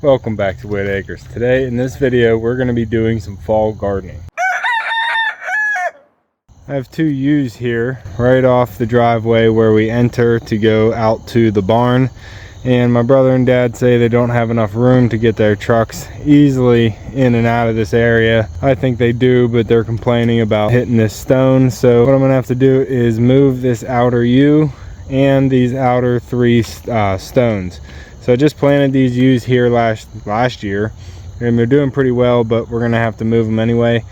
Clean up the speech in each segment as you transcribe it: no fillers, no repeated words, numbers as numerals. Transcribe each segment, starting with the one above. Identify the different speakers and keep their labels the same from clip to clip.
Speaker 1: Welcome back to Whitt Acres. Today in this video we're going to be doing some fall gardening. I have two yews here right off the driveway where we enter to go out to the barn, and my brother and dad say they don't have enough room to get their trucks easily in and out of this area. I think they do, but they're complaining about hitting this stone. So what I'm going to have to do is move this outer yew and these outer three stones. So I just planted these yews here last year, and they're doing pretty well, but we're gonna have to move them anyway.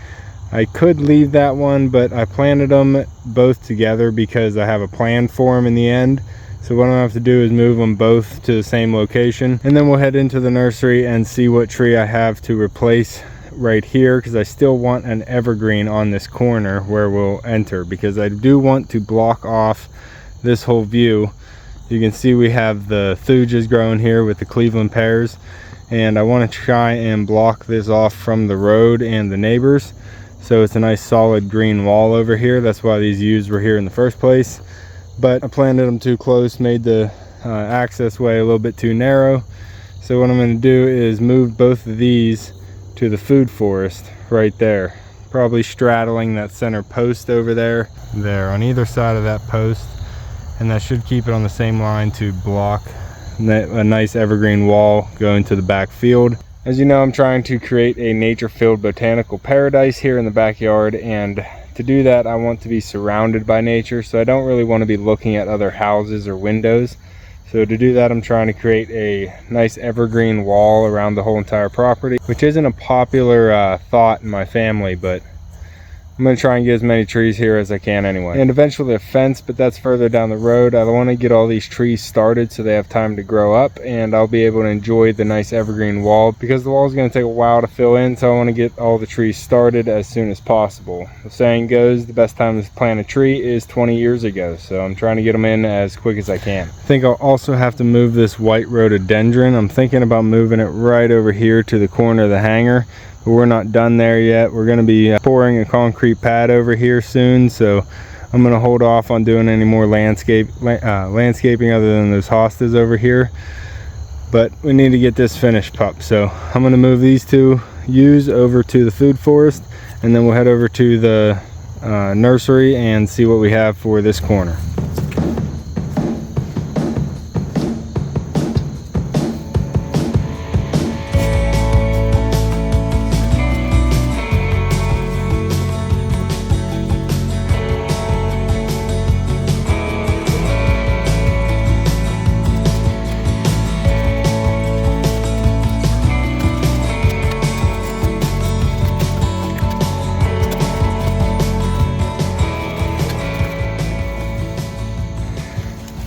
Speaker 1: I could leave that one, but I planted them both together because I have a plan for them in the end. So what I'm gonna have to do is move them both to the same location, and then we'll head into the nursery and see what tree I have to replace right here, because I still want an evergreen on this corner where we'll enter, because I do want to block off this whole view. You can see we have the thujas growing here with the Cleveland pears, and I want to try and block this off from the road and the neighbors, so it's a nice solid green wall over here. That's why these yews were here in the first place, but I planted them too close, made the access way a little bit too narrow. So what I'm going to do is move both of these to the food forest right there, probably straddling that center post over there on either side of that post, and that should keep it on the same line to block a nice evergreen wall going to the back field. As you know, I'm trying to create a nature-filled botanical paradise here in the backyard, and to do that I want to be surrounded by nature, so I don't really want to be looking at other houses or windows. So to do that, I'm trying to create a nice evergreen wall around the whole entire property, which isn't a popular thought in my family, but I'm going to try and get as many trees here as I can anyway. And eventually a fence, but that's further down the road. I want to get all these trees started so they have time to grow up, and I'll be able to enjoy the nice evergreen wall, because the wall is going to take a while to fill in, so I want to get all the trees started as soon as possible. The saying goes, the best time to plant a tree is 20 years ago, so I'm trying to get them in as quick as I can. I think I'll also have to move this white rhododendron. I'm thinking about moving it right over here to the corner of the hangar. But we're not done there yet. We're going to be pouring a concrete pad over here soon, so I'm going to hold off on doing any more landscaping other than those hostas over here. But we need to get this finished pup, so I'm going to move these two yews over to the food forest, and then we'll head over to the nursery and see what we have for this corner.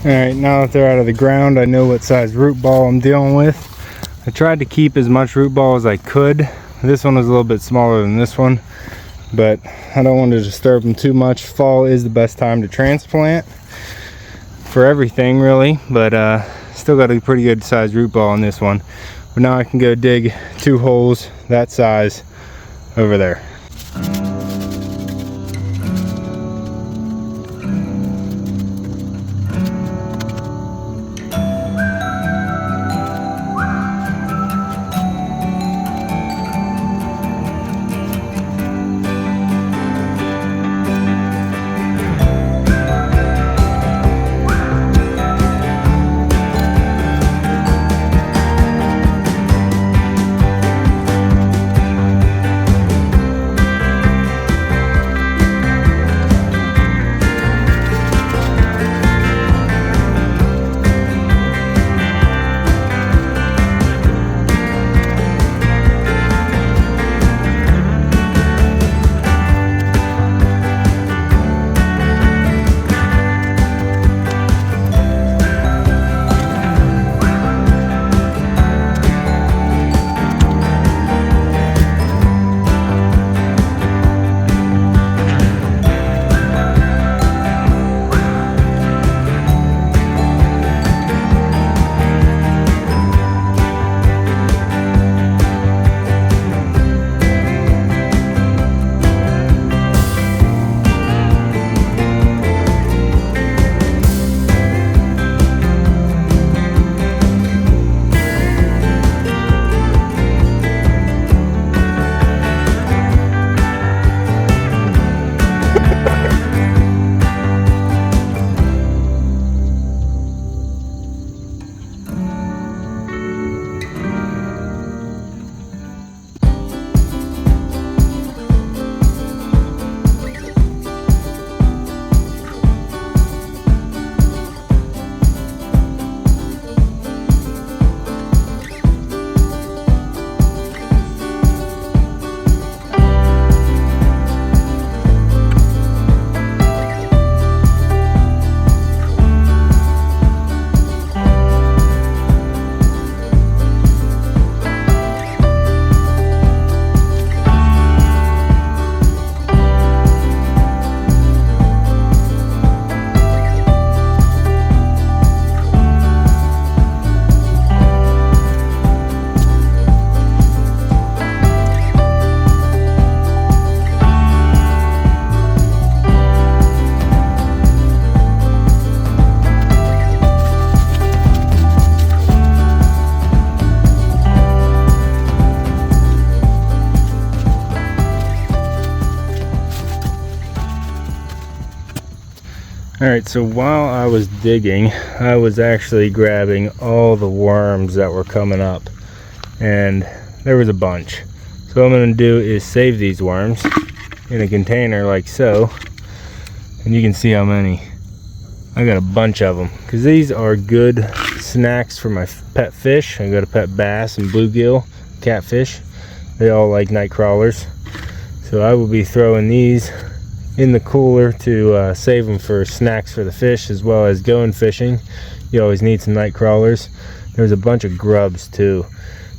Speaker 1: Alright, now that they're out of the ground, I know what size root ball I'm dealing with. I tried to keep as much root ball as I could. This one was a little bit smaller than this one, but I don't want to disturb them too much. Fall is the best time to transplant for everything really, but still got a pretty good size root ball on this one. But now I can go dig 2 holes that size over there. Alright, so while I was digging, I was actually grabbing all the worms that were coming up, and there was a bunch. So what I'm going to do is save these worms in a container like so, and you can see how many. I got a bunch of them, because these are good snacks for my pet fish. I got a pet bass and bluegill, catfish. They all like night crawlers. So I will be throwing these in the cooler to save them for snacks for the fish, as well as going fishing. You always need some night crawlers. There's a bunch of grubs too.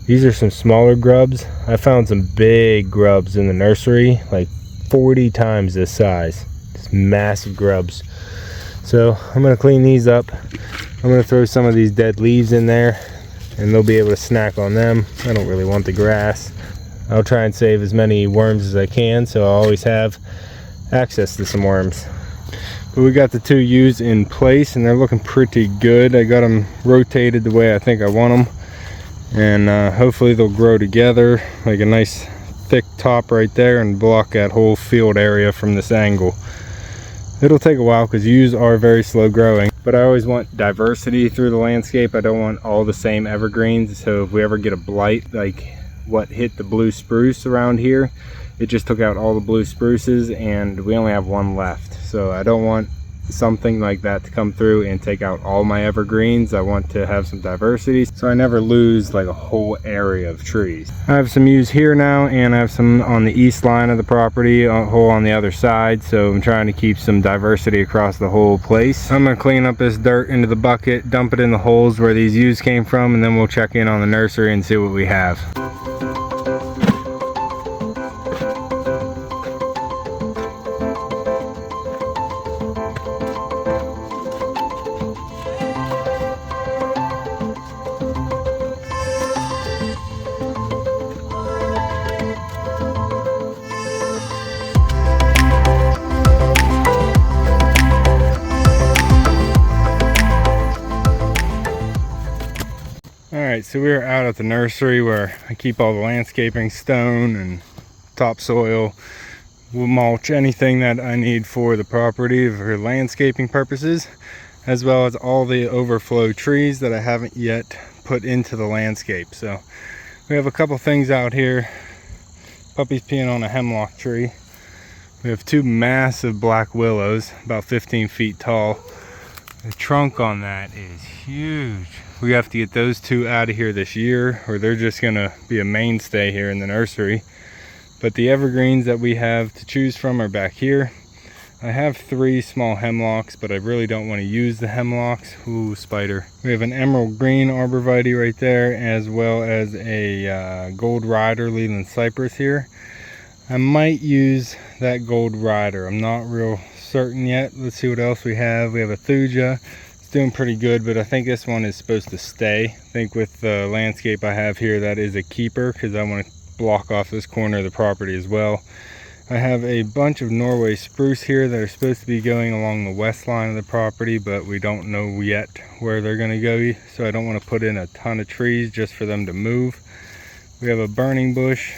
Speaker 1: These are some smaller grubs. I found some big grubs in the nursery, like 40 times this size. Just massive grubs. So I'm going to clean these up. I'm going to throw some of these dead leaves in there, and they'll be able to snack on them. I don't really want the grass. I'll try and save as many worms as I can, so I'll always have access to some worms. But we got the 2 yews in place, and they're looking pretty good. I got them rotated the way I think I want them, and hopefully they'll grow together like a nice thick top right there and block that whole field area from this angle. It'll take a while because yews are very slow growing, but I always want diversity through the landscape. I don't want all the same evergreens, so if we ever get a blight like what hit the blue spruce around here, it just took out all the blue spruces and we only have one left. So I don't want something like that to come through and take out all my evergreens. I want to have some diversity so I never lose like a whole area of trees. I have some yews here now, and I have some on the east line of the property, a hole on the other side, so I'm trying to keep some diversity across the whole place. I'm going to clean up this dirt into the bucket, dump it in the holes where these yews came from, and then we'll check in on the nursery and see what we have. Alright, so we're out at the nursery where I keep all the landscaping, stone and topsoil, mulch, anything that I need for the property for landscaping purposes, as well as all the overflow trees that I haven't yet put into the landscape. So we have a couple things out here. Puppy's peeing on a hemlock tree. We have 2 massive black willows, about 15 feet tall. The trunk on that is huge. We have to get those 2 out of here this year, or they're just gonna be a mainstay here in the nursery. But the evergreens that we have to choose from are back here. I have 3 small hemlocks, but I really don't want to use the hemlocks. Ooh, spider. We have an emerald green arborvitae right there, as well as a gold rider Leland cypress here. I might use that gold rider. I'm not real certain yet. Let's see what else we have. We have a thuja. Doing pretty good, but I think this one is supposed to stay. I think with the landscape I have here, that is a keeper, because I want to block off this corner of the property as well. I have a bunch of Norway spruce here that are supposed to be going along the west line of the property, but we don't know yet where they're going to go, so I don't want to put in a ton of trees just for them to move. We have a burning bush.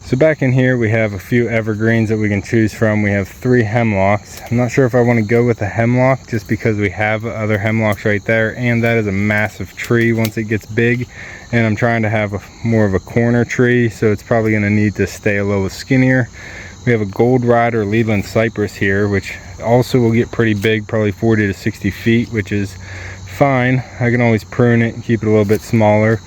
Speaker 1: So back in here we have a few evergreens that we can choose from. We have 3 hemlocks. I'm not sure if I want to go with a hemlock just because we have other hemlocks right there, and that is a massive tree once it gets big, and I'm trying to have more of a corner tree, so it's probably going to need to stay a little skinnier. We have a gold rider Leland cypress here, which also will get pretty big, probably 40 to 60 feet, which is fine. I can always prune it and keep it a little bit smaller.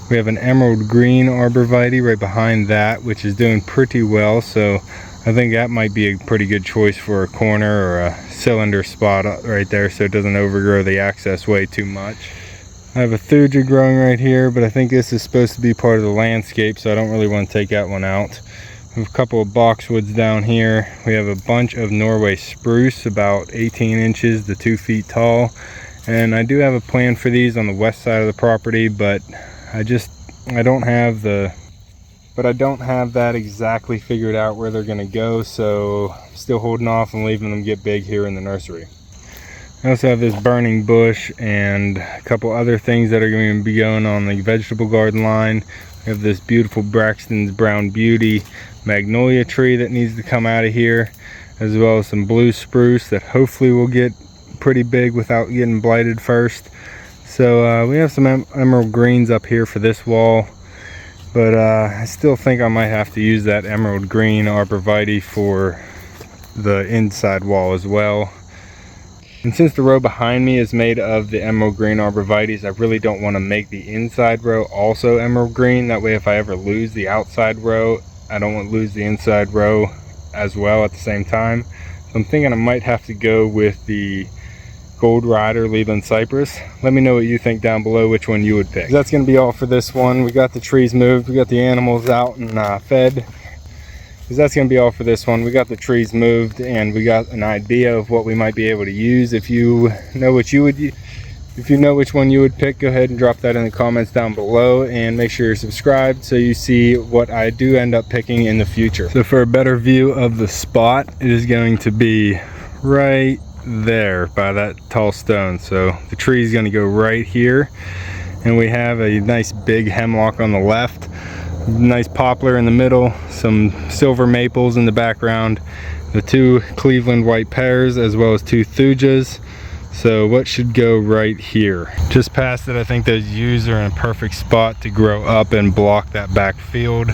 Speaker 1: We have an emerald green arborvitae right behind that, which is doing pretty well, so I think that might be a pretty good choice for a corner or a cylinder spot right there, so it doesn't overgrow the access way too much. I have a thuja growing right here, but I think this is supposed to be part of the landscape, so I don't really want to take that one out. We have a couple of boxwoods down here. We have a bunch of Norway spruce, about 18 inches to 2 feet tall, and I do have a plan for these on the west side of the property, but I don't have that exactly figured out where they're going to go, so I'm still holding off and leaving them get big here in the nursery. I also have this burning bush and a couple other things that are going to be going on the vegetable garden line. We have this beautiful Braxton's Brown Beauty magnolia tree that needs to come out of here. as well as some blue spruce that hopefully will get pretty big without getting blighted first. So we have some emerald greens up here for this wall, but I still think I might have to use that emerald green arborvitae for the inside wall as well. And since the row behind me is made of the emerald green arborvitaes, I really don't want to make the inside row also emerald green. That way if I ever lose the outside row, I don't want to lose the inside row as well at the same time. So I'm thinking I might have to go with the Gold Rider Leland Cypress. Let me know what you think down below, which one you would pick. That's going to be all for this one. We got the trees moved, we got the animals out and fed. That's going to be all for this one. We got the trees moved and we got an idea of what we might be able to use. If you know what you would, if you know which one you would pick, go ahead and drop that in the comments down below, and make sure you're subscribed so you see what I do end up picking in the future. So for a better view of the spot, it is going to be right there by that tall stone. So the tree is going to go right here, and we have a nice big hemlock on the left, nice poplar in the middle, some silver maples in the background, the 2 Cleveland white pears, as well as 2 thujas. So what should go right here? Just past it, I think those yews are in a perfect spot to grow up and block that back field.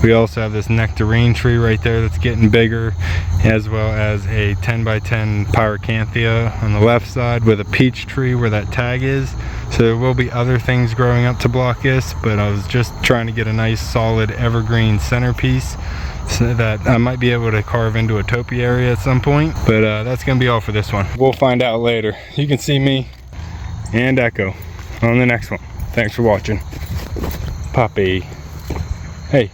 Speaker 1: We also have this nectarine tree right there that's getting bigger, as well as a 10 by 10 pyracanthia on the left side with a peach tree where that tag is. So there will be other things growing up to block this, but I was just trying to get a nice solid evergreen centerpiece so that I might be able to carve into a topiary at some point. But that's gonna be all for this one. We'll find out later. You can see me and Echo on the next one. Thanks for watching. Poppy. Hey.